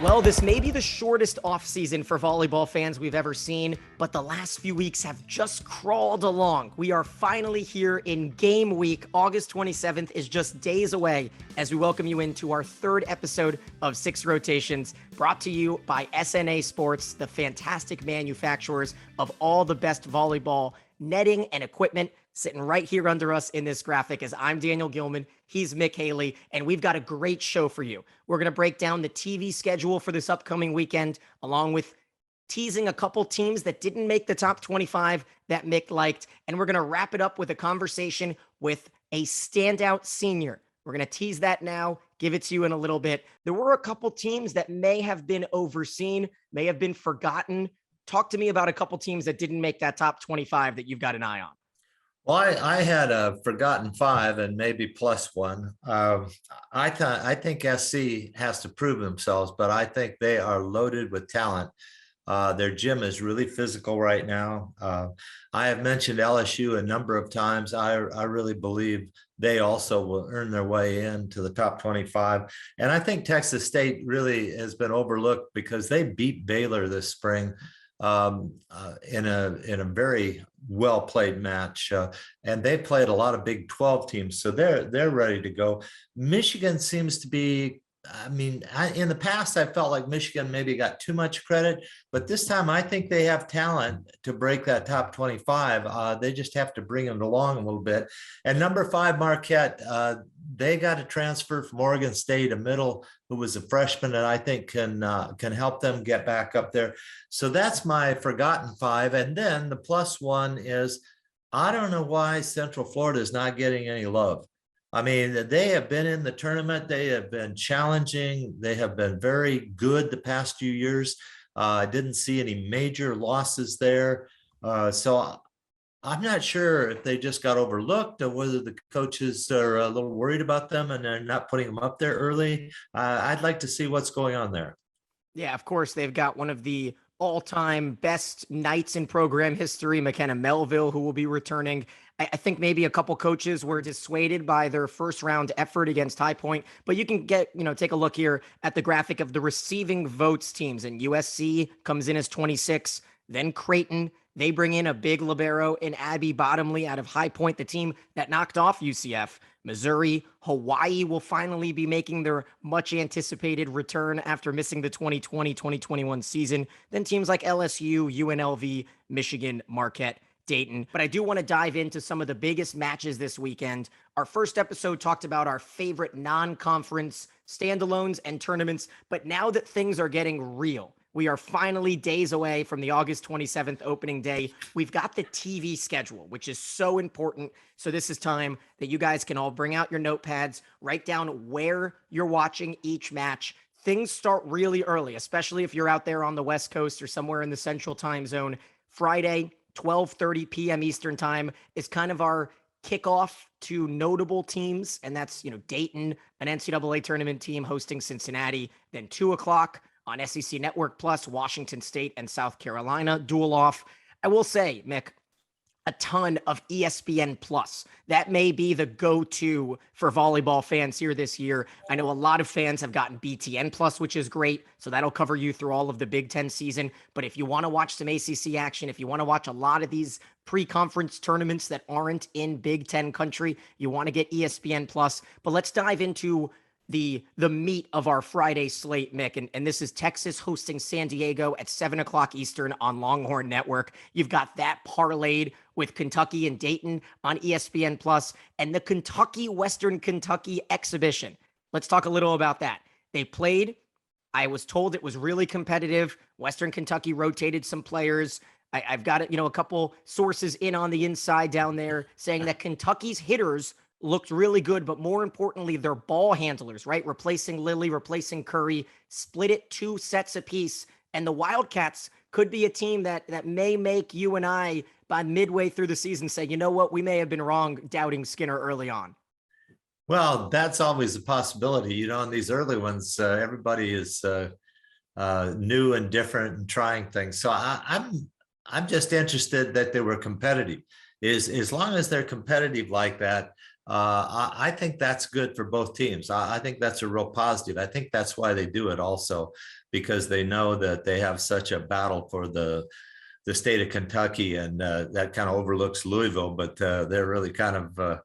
Well, this may be the shortest offseason for volleyball fans we've ever seen, but the last few weeks have just crawled along. We are finally here in game week. August 27th is just days away as we welcome you into our third episode of Six Rotations, brought to you by SNA Sports, the fantastic manufacturers of all the best volleyball netting and equipment. Sitting right here under us in this graphic is I'm Daniel Gilman, he's Mick Haley, and we've got a great show for you. We're going to break down the TV schedule for this upcoming weekend, along with teasing a couple teams that didn't make the top 25 that Mick liked, and we're going to wrap it up with a conversation with a standout senior. We're going to tease that now, give it to you in a little bit. There were a couple teams that may have been overseen, may have been forgotten. Talk to me about a couple teams that didn't make that top 25 that you've got an eye on. Well, I had a forgotten five and maybe plus one. I think SC has to prove themselves, but I think they are loaded with talent. Their gym is really physical right now. I have mentioned LSU a number of times. I really believe they also will earn their way into the top 25. And I think Texas State really has been overlooked because they beat Baylor this spring in a very well played match, and they played a lot of Big 12 teams, so they're ready to go. Michigan seems to be. I mean, in the past, I felt like Michigan maybe got too much credit, but this time I think they have talent to break that top 25. They just have to bring them along a little bit. And number 5, Marquette, they got a transfer from Oregon State, a middle who was a freshman that I think can help them get back up there. So that's my forgotten 5. And then the plus one is, I don't know why Central Florida is not getting any love. I mean, they have been in the tournament. They have been challenging. They have been very good the past few years. I didn't see any major losses there. So I'm not sure if they just got overlooked or whether the coaches are a little worried about them and they're not putting them up there early. I'd like to see what's going on there. Yeah, of course, they've got one of the all-time best nights in program history, McKenna Melville, who will be returning. I think maybe a couple coaches were dissuaded by their first round effort against High Point, but you can take a look here at the graphic of the receiving votes teams, and USC comes in as 26, then Creighton. They bring in a big libero in Abby Bottomley out of High Point, the team that knocked off UCF. Missouri, Hawaii will finally be making their much anticipated return after missing the 2020-2021 season. Then teams like LSU, UNLV, Michigan, Marquette, Dayton. But I do want to dive into some of the biggest matches this weekend. Our first episode talked about our favorite non-conference standalones and tournaments, but now that things are getting real, we are finally days away from the August 27th opening day. We've got the TV schedule, which is so important. So this is time that you guys can all bring out your notepads, write down where you're watching each match. Things start really early, especially if you're out there on the West Coast or somewhere in the Central Time Zone. Friday, 12:30 p.m. Eastern Time is kind of our kickoff to notable teams, and that's, Dayton, an NCAA tournament team hosting Cincinnati. Then 2 o'clock on SEC Network Plus, Washington State and South Carolina duel off. I will say, Mick, a ton of ESPN Plus. That may be the go-to for volleyball fans here this year. I know a lot of fans have gotten BTN Plus, which is great. So that'll cover you through all of the Big Ten season. But if you want to watch some ACC action, if you want to watch a lot of these pre-conference tournaments that aren't in Big Ten country, you want to get ESPN Plus. But let's dive into the meat of our Friday slate, Mick, and this is Texas hosting San Diego at 7 o'clock Eastern on Longhorn Network. You've got that parlayed with Kentucky and Dayton on ESPN Plus, and the Kentucky Western Kentucky exhibition. Let's talk a little about that. They played. I was told it was really competitive. Western Kentucky rotated some players. I've got a couple sources in on the inside down there saying that Kentucky's hitters looked really good, but more importantly, their ball handlers, right? Replacing Lilly, replacing Curry, split it 2 sets apiece. And the Wildcats could be a team that may make you and I by midway through the season say, you know what, we may have been wrong doubting Skinner early on. Well, that's always a possibility. On these early ones, everybody is new and different and trying things. So I'm just interested that they were competitive. As long as they're competitive like that, I think that's good for both teams. I think that's a real positive. I think that's why they do it also, because they know that they have such a battle for the state of Kentucky, and that kind of overlooks Louisville, but they're really kind of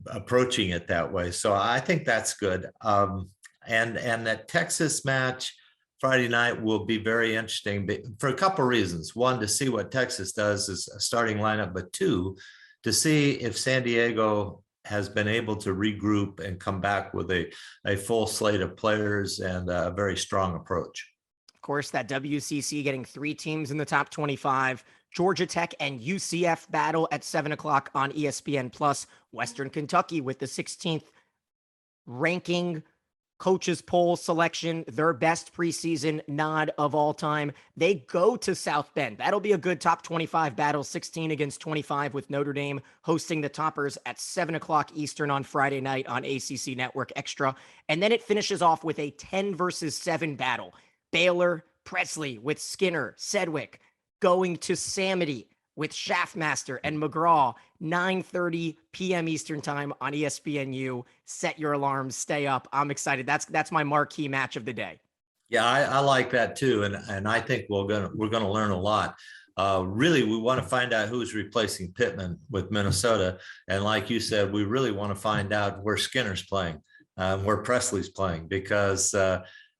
approaching it that way. So I think that's good. And that Texas match Friday night will be very interesting for a couple of reasons. One, to see what Texas does as a starting lineup, but two, to see if San Diego has been able to regroup and come back with a full slate of players and a very strong approach. Of course, that WCC getting 3 teams in the top 25. Georgia Tech and UCF battle at 7 o'clock on ESPN Plus. Western Kentucky with the 16th ranking coaches poll selection, their best preseason nod of all time. They go to South Bend. That'll be a good top 25 battle, 16 against 25, with Notre Dame hosting the Toppers at 7 o'clock Eastern on Friday night on ACC Network Extra. And then it finishes off with a 10 versus 7 battle. Baylor, Presley with Skinner, Sedgwick, going to Samedy with Schaffmaster and McGraw, 9:30 p.m. Eastern time on ESPNU. Set your alarms, stay up. I'm excited. That's my marquee match of the day. Yeah, I like that too, and I think we're gonna learn a lot. Really, we want to find out who's replacing Pittman with Minnesota, and like you said, we really want to find out where Skinner's playing, where Presley's playing, because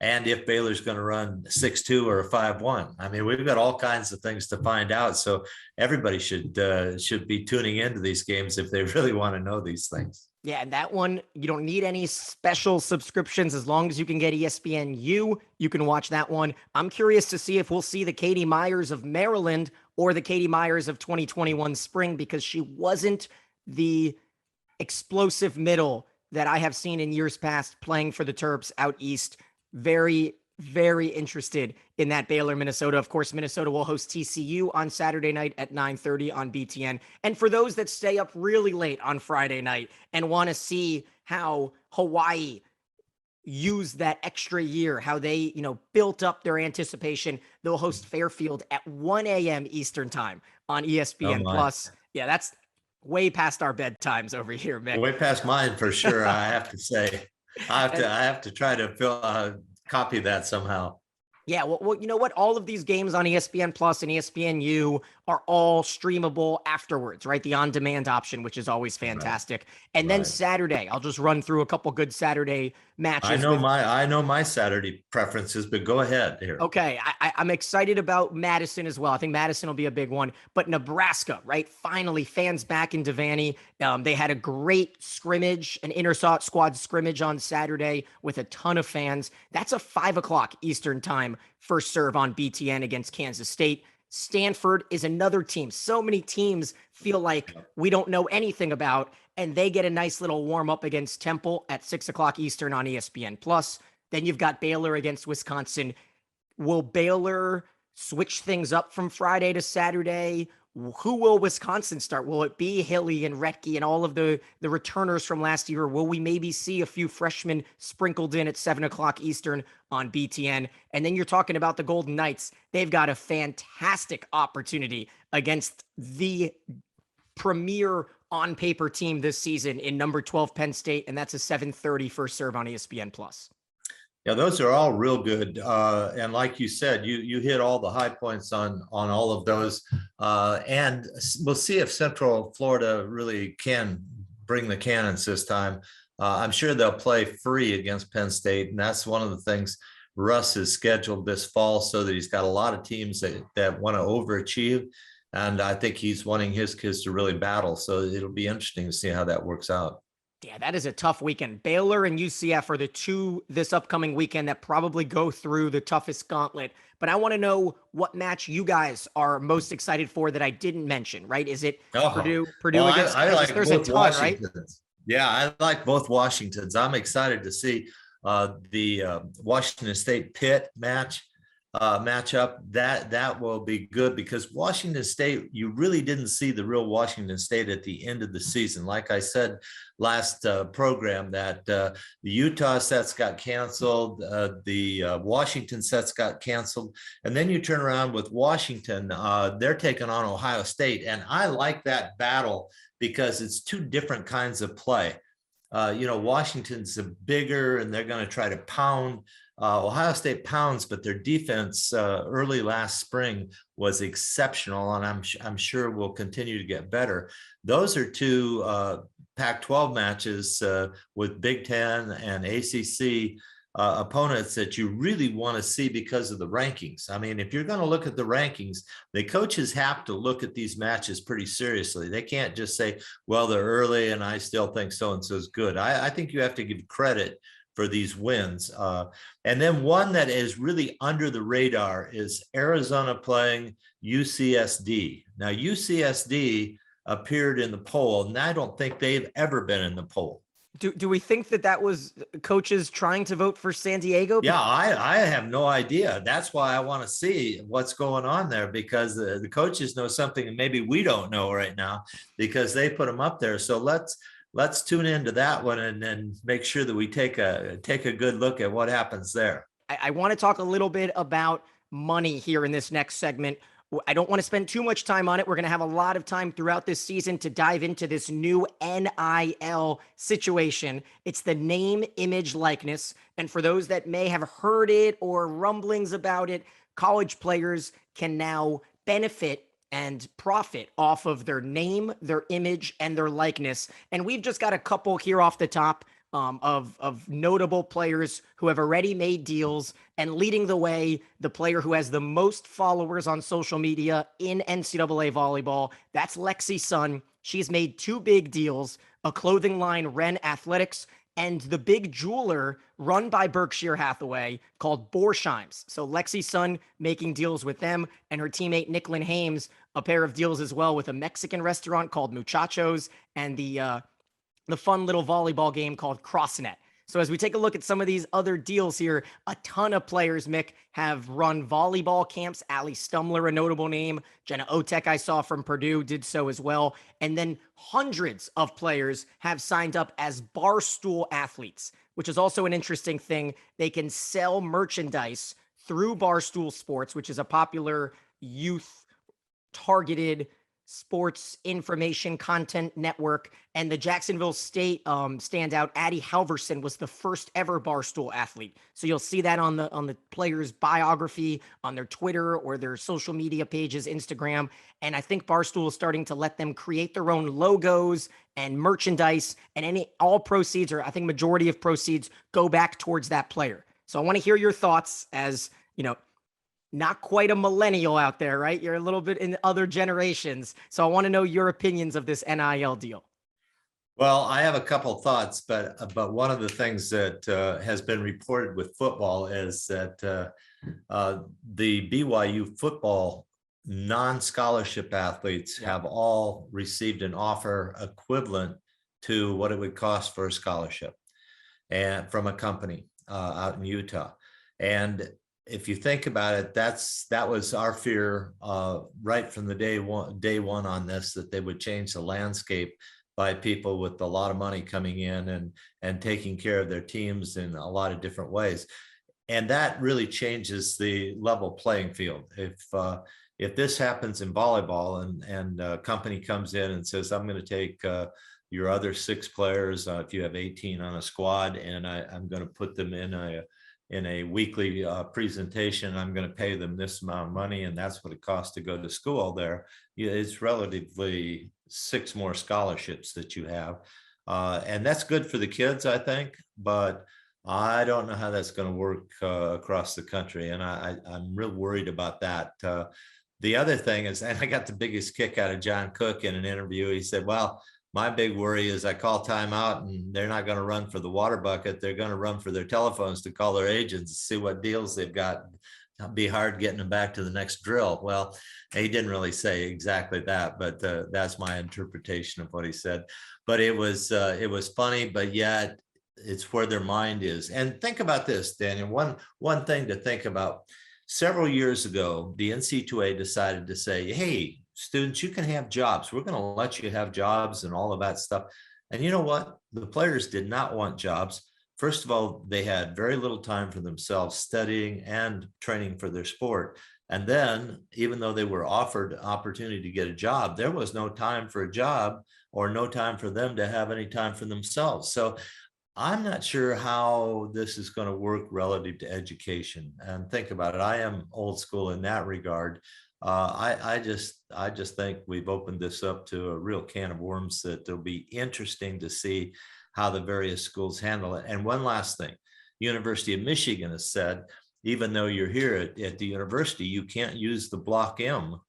and if Baylor's going to run 6-2 or a 5-1. I mean, we've got all kinds of things to find out. So everybody should be tuning into these games if they really want to know these things. Yeah, and that one, you don't need any special subscriptions. As long as you can get ESPNU, you can watch that one. I'm curious to see if we'll see the Katie Myers of Maryland or the Katie Myers of 2021 spring, because she wasn't the explosive middle that I have seen in years past playing for the Terps out east. Very, very interested in that Baylor, Minnesota. Of course, Minnesota will host TCU on Saturday night at 9:30 on BTN. And for those that stay up really late on Friday night and want to see how Hawaii used that extra year, how they, built up their anticipation, they'll host Fairfield at 1 a.m. Eastern time on ESPN Plus. Yeah, that's way past our bedtimes over here, Mick. Way past mine for sure, I have to say. I have to try to copy that somehow. Yeah, well, you know what? All of these games on ESPN Plus and ESPNU are all streamable afterwards, right? The on-demand option, which is always fantastic. Right. And then Saturday, I'll just run through a couple good Saturday matches. I know my Saturday preferences, but go ahead here. Okay, I'm excited about Madison as well. I think Madison will be a big one. But Nebraska, right? Finally, fans back in Devaney. They had a great scrimmage, an inter-squad scrimmage on Saturday with a ton of fans. That's a 5 o'clock Eastern time first serve on BTN against Kansas State. Stanford is another team. So many teams feel like we don't know anything about, and they get a nice little warm up against Temple at 6 o'clock Eastern on ESPN Plus. Then you've got Baylor against Wisconsin. Will Baylor switch things up from Friday to Saturday? Who will Wisconsin start? Will it be Hilly and Retke and all of the returners from last year? Or will we maybe see a few freshmen sprinkled in at 7 o'clock Eastern on BTN? And then you're talking about the Golden Knights. They've got a fantastic opportunity against the premier on-paper team this season in number 12 Penn State, and that's a 7:30 first serve on ESPN Plus. Yeah, those are all real good. And like you said, you hit all the high points on all of those. And we'll see if Central Florida really can bring the cannons this time. I'm sure they'll play free against Penn State. And that's one of the things Russ has scheduled this fall, so that he's got a lot of teams that want to overachieve. And I think he's wanting his kids to really battle. So it'll be interesting to see how that works out. Yeah, that is a tough weekend. Baylor and UCF are the two this upcoming weekend that probably go through the toughest gauntlet. But I want to know what match you guys are most excited for that I didn't mention, right? Is it Purdue against I like there's both a ton, right? Yeah, I like both Washingtons. I'm excited to see the Washington State Pitt match. matchup, that will be good, because Washington State, you really didn't see the real Washington State at the end of the season. Like I said last program, that the Utah sets got canceled, the Washington sets got canceled, and then you turn around with Washington, they're taking on Ohio State, and I like that battle because it's two different kinds of play. Washington's bigger and they're going to try to pound. Ohio State pounds, but their defense early last spring was exceptional, and I'm sure will continue to get better. Those are two Pac-12 matches with Big Ten and ACC opponents that you really want to see because of the rankings. I mean, if you're going to look at the rankings, the coaches have to look at these matches pretty seriously. They can't just say, well, they're early and I still think so-and-so is good. I think you have to give credit for these wins. And then one that is really under the radar is Arizona playing UCSD. Now, UCSD appeared in the poll, and I don't think they've ever been in the poll. Do we think that was coaches trying to vote for San Diego? Yeah, I have no idea. That's why I want to see what's going on there, because the coaches know something and maybe we don't know right now, because they put them up there. So let's tune into that one and then make sure that we take a good look at what happens there. I want to talk a little bit about money here in this next segment. I don't want to spend too much time on it. We're going to have a lot of time throughout this season to dive into this new NIL situation. It's the name, image, likeness. And for those that may have heard it or rumblings about it, college players can now benefit and profit off of their name, their image, and their likeness. And we've just got a couple here off the top of notable players who have already made deals, and leading the way, the player who has the most followers on social media in NCAA volleyball. That's Lexi Sun. She's made two big deals, a clothing line, Ren Athletics, and the big jeweler run by Berkshire Hathaway called Borsheim's. So Lexi Sun making deals with them, and her teammate Nicklin Hames, a pair of deals as well with a Mexican restaurant called Muchachos, and the fun little volleyball game called CrossNet. So as we take a look at some of these other deals here, a ton of players, Mick, have run volleyball camps. Ali Stumler, a notable name. Jenna Otek, I saw from Purdue, did so as well. And then hundreds of players have signed up as Barstool athletes, which is also an interesting thing. They can sell merchandise through Barstool Sports, which is a popular youth-targeted sports information content network. And the Jacksonville State standout, Addie Halverson, was the first ever Barstool athlete. So you'll see that on the player's biography, on their Twitter or their social media pages, Instagram. And I think Barstool is starting to let them create their own logos and merchandise, and all proceeds, or I think majority of proceeds, go back towards that player. So I want to hear your thoughts as, not quite a millennial out there, right? You're a little bit in other generations. So I want to know your opinions of this NIL deal. Well, I have a couple thoughts, but one of the things that has been reported with football is that the BYU football non-scholarship athletes have all received an offer equivalent to what it would cost for a scholarship, and from a company out in Utah. And if you think about it, that was our fear right from the day one on this, that they would change the landscape by people with a lot of money coming in and taking care of their teams in a lot of different ways. And that really changes the level playing field. If this happens in volleyball and a company comes in and says, I'm going to take your other 6 players, if you have 18 on a squad, and I'm going to put them in a weekly presentation, I'm going to pay them this amount of money, and that's what it costs to go to school there. It's relatively 6 more scholarships that you have. And that's good for the kids, I think, but I don't know how that's going to work across the country. And I'm real worried about that. The other thing is, and I got the biggest kick out of John Cook in an interview. He said, well, my big worry is I call timeout and they're not going to run for the water bucket. They're going to run for their telephones to call their agents, see what deals they've got. It'll be hard getting them back to the next drill. Well, he didn't really say exactly that, but that's my interpretation of what he said. But it was funny, but yet it's where their mind is. And think about this, Daniel. One thing to think about. Several years ago, the NCAA decided to say, hey, students, you can have jobs. We're going to let you have jobs and all of that stuff. And you know what? The players did not want jobs. First of all, they had very little time for themselves studying and training for their sport. And then, even though they were offered opportunity to get a job, there was no time for a job or no time for them to have any time for themselves. So I'm not sure how this is going to work relative to education. And think about it. I am old school in that regard. I just think we've opened this up to a real can of worms that will be interesting to see how the various schools handle it. And one last thing, University of Michigan has said, even though you're here at the university, you can't use the Block M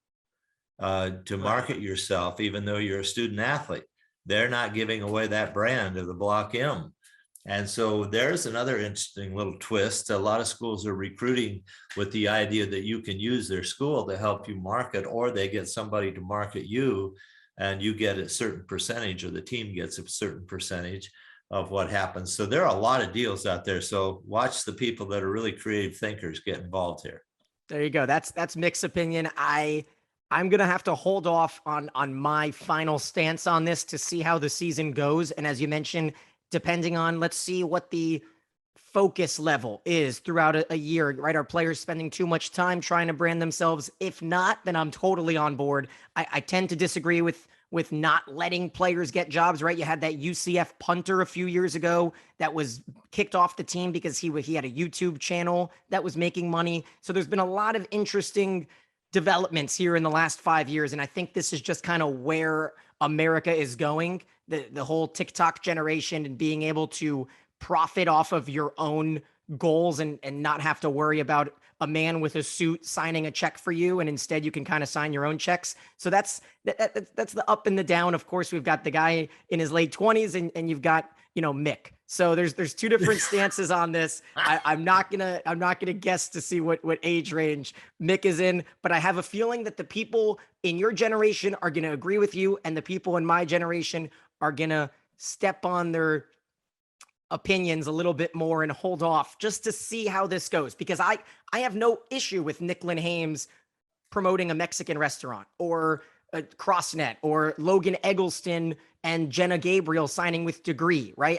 to market yourself, even though you're a student athlete. They're not giving away that brand of the Block M. And so there's another interesting little twist. A lot of schools are recruiting with the idea that you can use their school to help you market, or they get somebody to market you and you get a certain percentage, or the team gets a certain percentage of what happens. So there are a lot of deals out there. So watch the people that are really creative thinkers get involved here. There you go. That's mixed opinion. I'm gonna have to hold off on my final stance on this to see how the season goes. And as you mentioned, depending on, let's see what the focus level is throughout a year, right? Are players spending too much time trying to brand themselves? If not, then I'm totally on board. I tend to disagree with not letting players get jobs, right? You had that UCF punter a few years ago that was kicked off the team because he had a YouTube channel that was making money. So there's been a lot of interesting developments here in the last 5 years. And I think this is just kind of where America is going. The whole TikTok generation and being able to profit off of your own goals and not have to worry about a man with a suit signing a check for you. And instead you can kind of sign your own checks. So that's the up and the down. Of course, we've got the guy in his late 20s and you've got, Mick. So there's two different stances on this. I'm not gonna guess to see what age range Mick is in, but I have a feeling that the people in your generation are gonna agree with you, and the people in my generation are gonna step on their opinions a little bit more and hold off just to see how this goes. Because I have no issue with Nick Hames promoting a Mexican restaurant, or a CrossNet, or Logan Eggleston and Jenna Gabriel signing with Degree, right?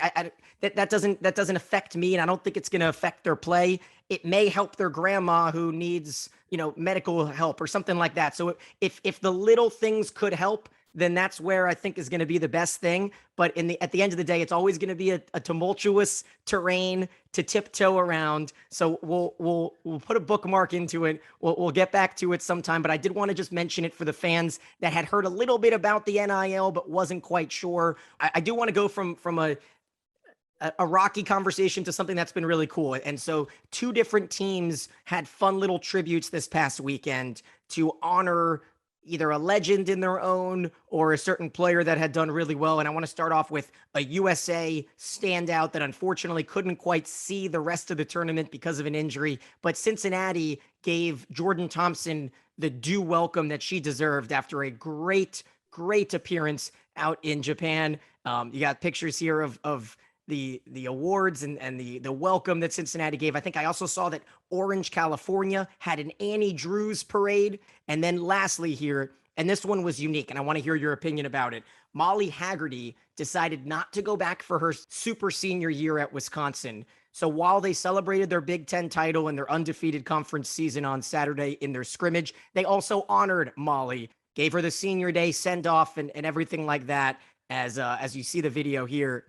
That doesn't affect me, and I don't think it's going to affect their play. It may help their grandma who needs, medical help or something like that. So if the little things could help, then that's where I think is going to be the best thing. But at the end of the day, it's always going to be a tumultuous terrain to tiptoe around. So we'll put a bookmark into it. We'll get back to it sometime. But I did want to just mention it for the fans that had heard a little bit about the NIL but wasn't quite sure. I do want to go from a rocky conversation to something that's been really cool. And so two different teams had fun little tributes this past weekend to honor either a legend in their own or a certain player that had done really well. And I want to start off with a USA standout that unfortunately couldn't quite see the rest of the tournament because of an injury. But Cincinnati gave Jordan Thompson the due welcome that she deserved after a great appearance out in Japan. You got pictures here of the awards and the welcome that Cincinnati gave. I think I also saw that Orange, California had an Annie Drews parade. And then lastly here, and this one was unique, and I want to hear your opinion about it. Molly Haggerty decided not to go back for her super senior year at Wisconsin. So while they celebrated their Big Ten title and their undefeated conference season on Saturday in their scrimmage, they also honored Molly, gave her the senior day send off and everything like that, as you see the video here.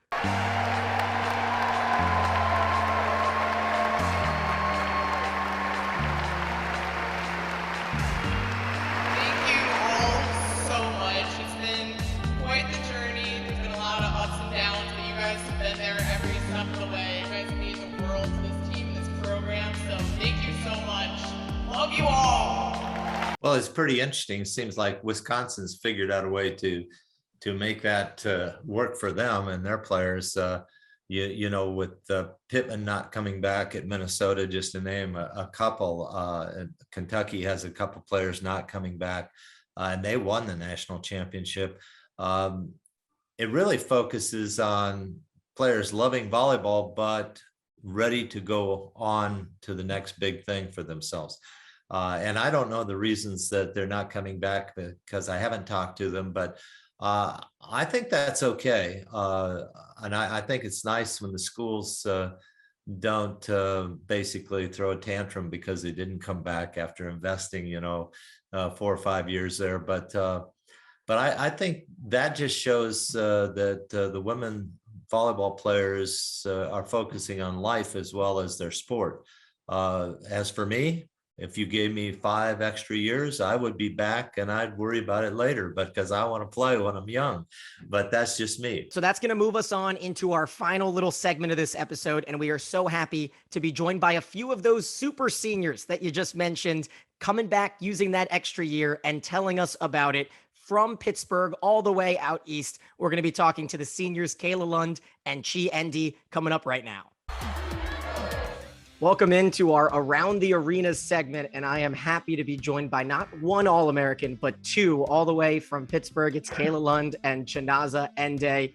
Well, it's pretty interesting. It seems like Wisconsin's figured out a way to make that work for them and their players. With Pittman not coming back at Minnesota, just to name a couple. And Kentucky has a couple players not coming back, and they won the national championship. It really focuses on players loving volleyball, but ready to go on to the next big thing for themselves. And I don't know the reasons that they're not coming back because I haven't talked to them, but I think that's okay. And I think it's nice when the schools don't basically throw a tantrum because they didn't come back after investing, 4 or 5 years there. But I think that just shows that the women volleyball players are focusing on life as well as their sport. As for me, if you gave me 5 extra years, I would be back and I'd worry about it later, because I want to play when I'm young. But that's just me. So that's going to move us on into our final little segment of this episode. And we are so happy to be joined by a few of those super seniors that you just mentioned, coming back using that extra year and telling us about it. From Pittsburgh all the way out east, we're going to be talking to the seniors Kayla Lund and Ndee coming up right now. Welcome into our Around the Arena segment, and I am happy to be joined by not one All-American, but 2 all the way from Pittsburgh. It's Kayla Lund and Chinaza Ndee.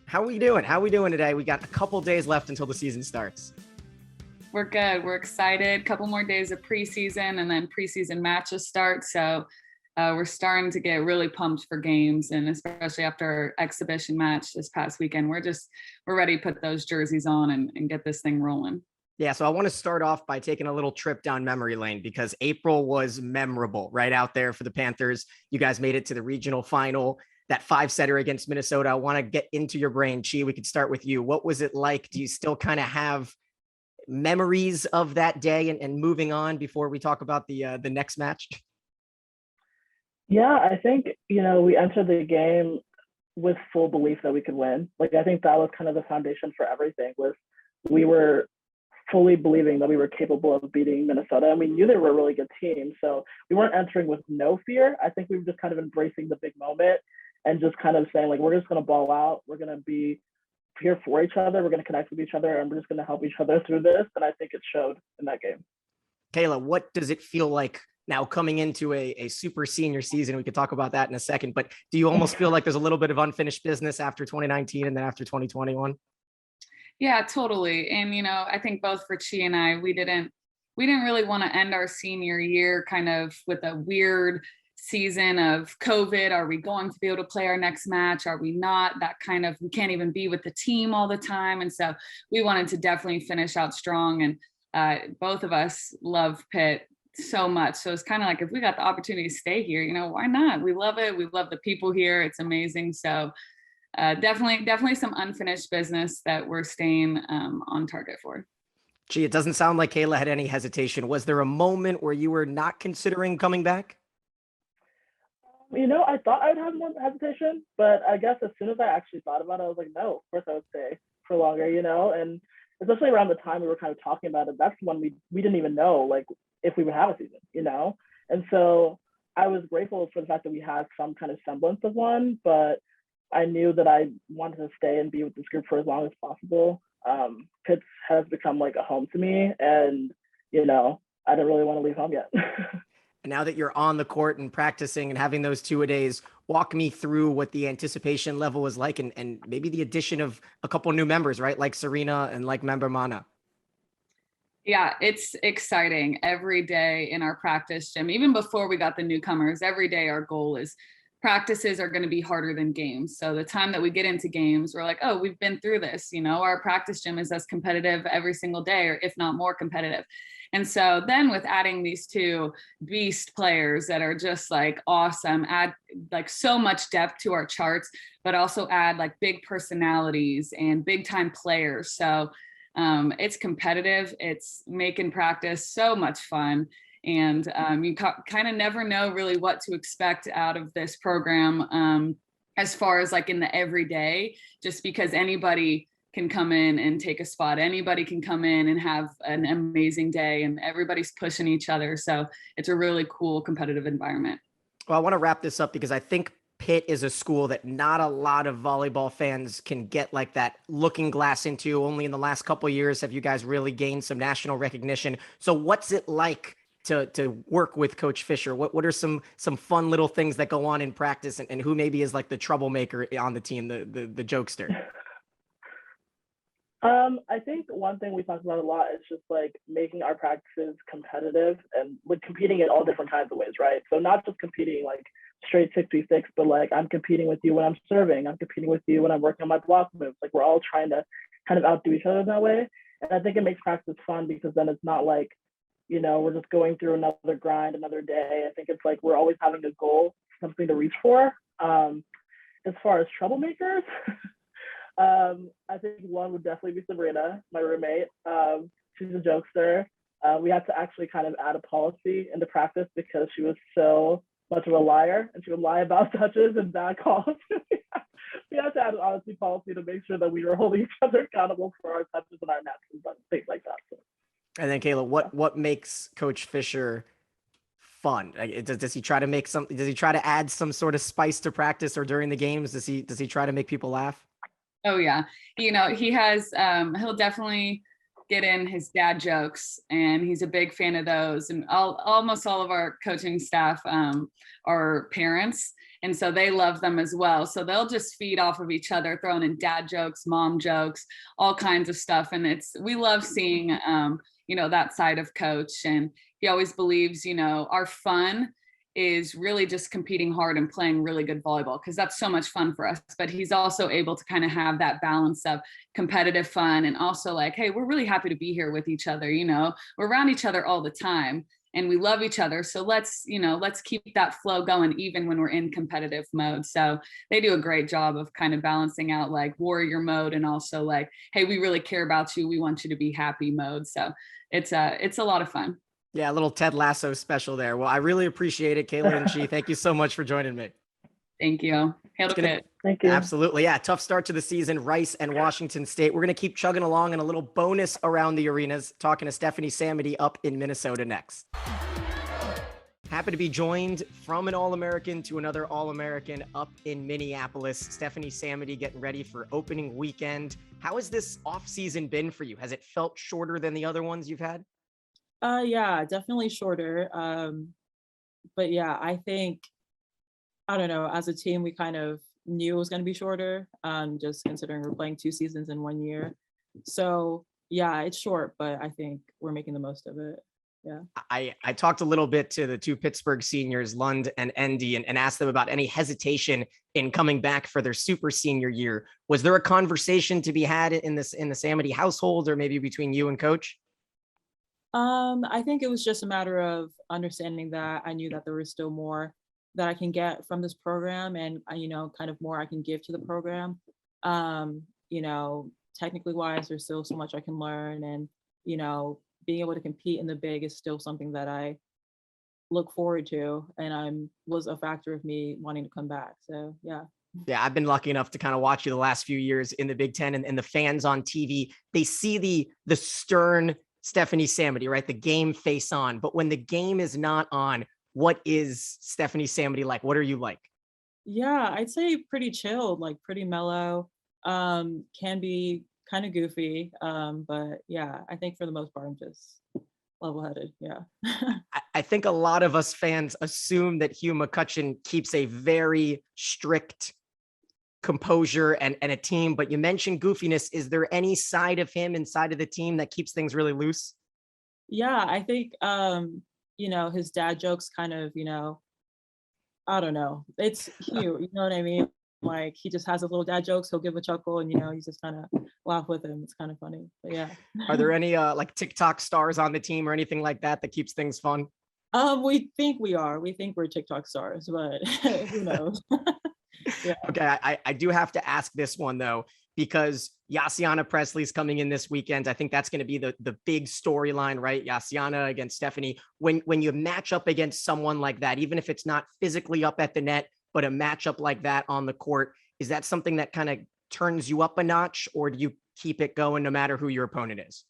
How are we doing? How are we doing today? We got a couple days left until the season starts. We're good. We're excited. A couple more days of preseason, and then preseason matches start. So we're starting to get really pumped for games, and especially after our exhibition match this past weekend, we're ready to put those jerseys on and get this thing rolling. Yeah, so I want to start off by taking a little trip down memory lane, because April was memorable right out there for the Panthers. You guys made it to the regional final, that 5-setter against Minnesota. I want to get into your brain. Chi, we could start with you. What was it like? Do you still kind of have memories of that day and moving on before we talk about the next match? Yeah, I think, we entered the game with full belief that we could win. Like, I think that was kind of the foundation for everything, was we were fully believing that we were capable of beating Minnesota, and we knew they were a really good team. So we weren't entering with no fear. I think we were just kind of embracing the big moment and just kind of saying, like, we're just going to ball out. We're going to be here for each other. We're going to connect with each other, and we're just going to help each other through this. And I think it showed in that game. Kayla, what does it feel like now coming into a super senior season? We could talk about that in a second, but do you almost feel like there's a little bit of unfinished business after 2019 and then after 2021? Yeah, totally. And, I think both for Chi and I, we didn't really want to end our senior year kind of with a weird season of COVID. Are we going to be able to play our next match? Are we not? That kind of, we can't even be with the team all the time. And so we wanted to definitely finish out strong. And both of us love Pitt so much. So it's kind of like, if we got the opportunity to stay here, why not? We love it. We love the people here. It's amazing. So definitely some unfinished business that we're staying on target for. Gee, it doesn't sound like Kayla had any hesitation. Was there a moment where you were not considering coming back? I thought I'd have more hesitation, but I guess as soon as I actually thought about it, I was like, no, of course I would stay for longer, and especially around the time we were kind of talking about it, that's when we didn't even know, like, if we would have a season, and so I was grateful for the fact that we had some kind of semblance of one, but I knew that I wanted to stay and be with this group for as long as possible. Pitt has become like a home to me, and I don't really want to leave home yet. And now that you're on the court and practicing and having those 2-a-days, walk me through what the anticipation level was like, and maybe the addition of a couple of new members, right? Like Serena and like member Mana. Yeah, it's exciting every day in our practice gym. Even before we got the newcomers, every day our goal is practices are going to be harder than games. So the time that we get into games, we're like, oh, we've been through this. Our practice gym is as competitive every single day, or if not more competitive. And so then with adding these 2 beast players that are just like awesome, add like so much depth to our charts, but also add like big personalities and big time players. So it's competitive. It's making practice so much fun. And you kind of never know really what to expect out of this program as far as like in the everyday, just because anybody can come in and take a spot. Anybody can come in and have an amazing day, and everybody's pushing each other. So it's a really cool competitive environment. Well, I want to wrap this up because I think Pitt is a school that not a lot of volleyball fans can get like that looking glass into. Only in the last couple of years have you guys really gained some national recognition. So what's it like to work with Coach Fisher? What are some fun little things that go on in practice, and who maybe is like the troublemaker on the team, the jokester? I think one thing we talked about a lot is just like making our practices competitive and like competing in all different kinds of ways, right? So not just competing like straight 6v6, but like I'm competing with you when I'm serving, I'm competing with you when I'm working on my block moves. Like we're all trying to kind of outdo each other that way. And I think it makes practice fun because then it's not like, we're just going through another grind, another day. I think it's like we're always having a goal, something to reach for. As far as troublemakers, I think one would definitely be Sabrina, my roommate. She's a jokester. We had to actually kind of add a policy into practice because she was so much of a liar and she would lie about touches and bad calls. We had to add an honesty policy to make sure that we were holding each other accountable for our touches and our nets and things like that. So. And then Kayla, what makes Coach Fisher fun? Like, does he try to make something? Does he try to add some sort of spice to practice or during the games? Does he try to make people laugh? Oh yeah, he has. He'll definitely get in his dad jokes, and he's a big fan of those. And almost all of our coaching staff are parents, and so they love them as well. So they'll just feed off of each other, throwing in dad jokes, mom jokes, all kinds of stuff. And we love seeing that side of Coach. And he always believes, our fun is really just competing hard and playing really good volleyball, because that's so much fun for us. But he's also able to kind of have that balance of competitive fun and also like, hey, we're really happy to be here with each other. We're around each other all the time and we love each other. So let's keep that flow going even when we're in competitive mode. So they do a great job of kind of balancing out like warrior mode and also like, hey, we really care about you, we want you to be happy mode. So it's a lot of fun. Yeah, a little Ted Lasso special there. Well, I really appreciate it, Kayla and Ndee. Thank you so much for joining me. Thank you. Hail to Pitt. Thank you. Absolutely. Yeah, tough start to the season, Rice and Washington State. We're going to keep chugging along, and a little bonus around the arenas, talking to Stephanie Samedy up in Minnesota next. Happy to be joined from an All-American to another All-American up in Minneapolis. Stephanie Samedy getting ready for opening weekend. How has this off-season been for you? Has it felt shorter than the other ones you've had? Yeah, definitely shorter. But yeah, I think, I don't know, as a team, we kind of knew it was going to be shorter, just considering we're playing 2 seasons in 1 year. So yeah, it's short, but I think we're making the most of it. Yeah. I talked a little bit to the 2 Pittsburgh seniors, Lund and Ndee, and asked them about any hesitation in coming back for their super senior year. Was there a conversation to be had in the Samedy household, or maybe between you and Coach? I think it was just a matter of understanding that I knew that there was still more that I can get from this program, and kind of more I can give to the program. Technically wise, there's still so much I can learn, and being able to compete in the big is still something that I look forward to, and was a factor of me wanting to come back. So yeah. Yeah, I've been lucky enough to kind of watch you the last few years in the Big Ten, and the fans on TV, they see the stern Stephanie Samedy, right? The game face on. But when the game is not on, what is Stephanie Samedy like? What are you like? Yeah, I'd say pretty chilled, like pretty mellow. Can be kind of goofy. But yeah, I think for the most part, I'm just level-headed. Yeah. I think a lot of us fans assume that Hugh McCutcheon keeps a very strict composure and a team, but you mentioned goofiness. Is there any side of him inside of the team that keeps things really loose? Yeah, I think his dad jokes kind of, I don't know, it's Hugh, you know what I mean? Like he just has his little dad jokes, he'll give a chuckle, and you just kind of laugh with him. It's kind of funny. But yeah. Are there any like TikTok stars on the team or anything like that keeps things fun? We think we are. We think we're TikTok stars, but who knows? Yeah. Okay, I do have to ask this one though, because Yassiana Presley's coming in this weekend. I think that's going to be the big storyline, right? Yassiana against Stephanie. When you match up against someone like that, even if it's not physically up at the net, but a matchup like that on the court, is that something that kind of turns you up a notch, or do you keep it going no matter who your opponent is?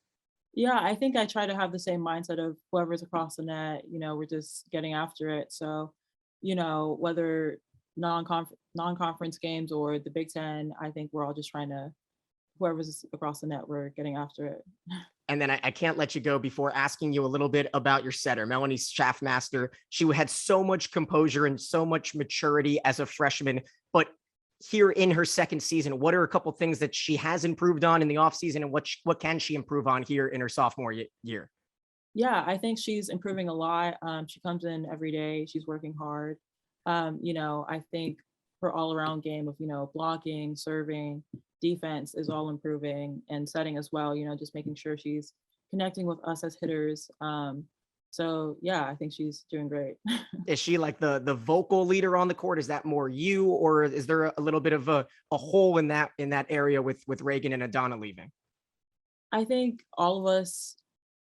Yeah, I think I try to have the same mindset of whoever's across the net, we're just getting after it. So, whether non-conference games or the Big Ten, I think we're all just trying to, whoever's across the net, we're getting after it. And then I can't let you go before asking you a little bit about your setter, Melanie Schaffmaster. She had so much composure and so much maturity as a freshman, but here in her second season, what are a couple things that she has improved on in the offseason, and what can she improve on here in her sophomore year? Yeah, I think she's improving a lot. She comes in every day. She's working hard. I think her all-around game of, blocking, serving, defense is all improving, and setting as well, just making sure she's connecting with us as hitters. So yeah, I think she's doing great. Is she like the vocal leader on the court? Is that more you, or is there a little bit of a hole in that area with Reagan and Adana leaving? I think all of us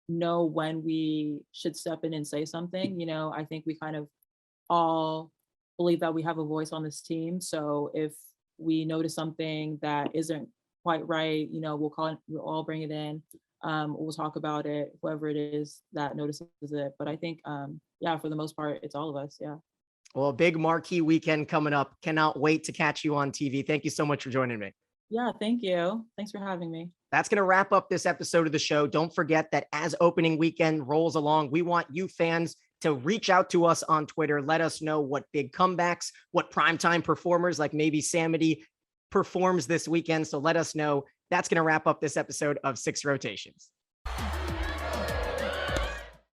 know when we should step in and say something. I think we kind of all believe that we have a voice on this team. So if we notice something that isn't quite right, we'll all bring it in. We'll talk about it, whoever it is that notices it. But I think, for the most part, it's all of us. Yeah. Well, a big marquee weekend coming up. Cannot wait to catch you on TV. Thank you so much for joining me. Yeah, thank you. Thanks for having me. That's going to wrap up this episode of the show. Don't forget that as opening weekend rolls along, we want you fans to reach out to us on Twitter. Let us know what big comebacks, what primetime performers like maybe Samedy performs this weekend. So let us know. That's going to wrap up this episode of Six Rotations.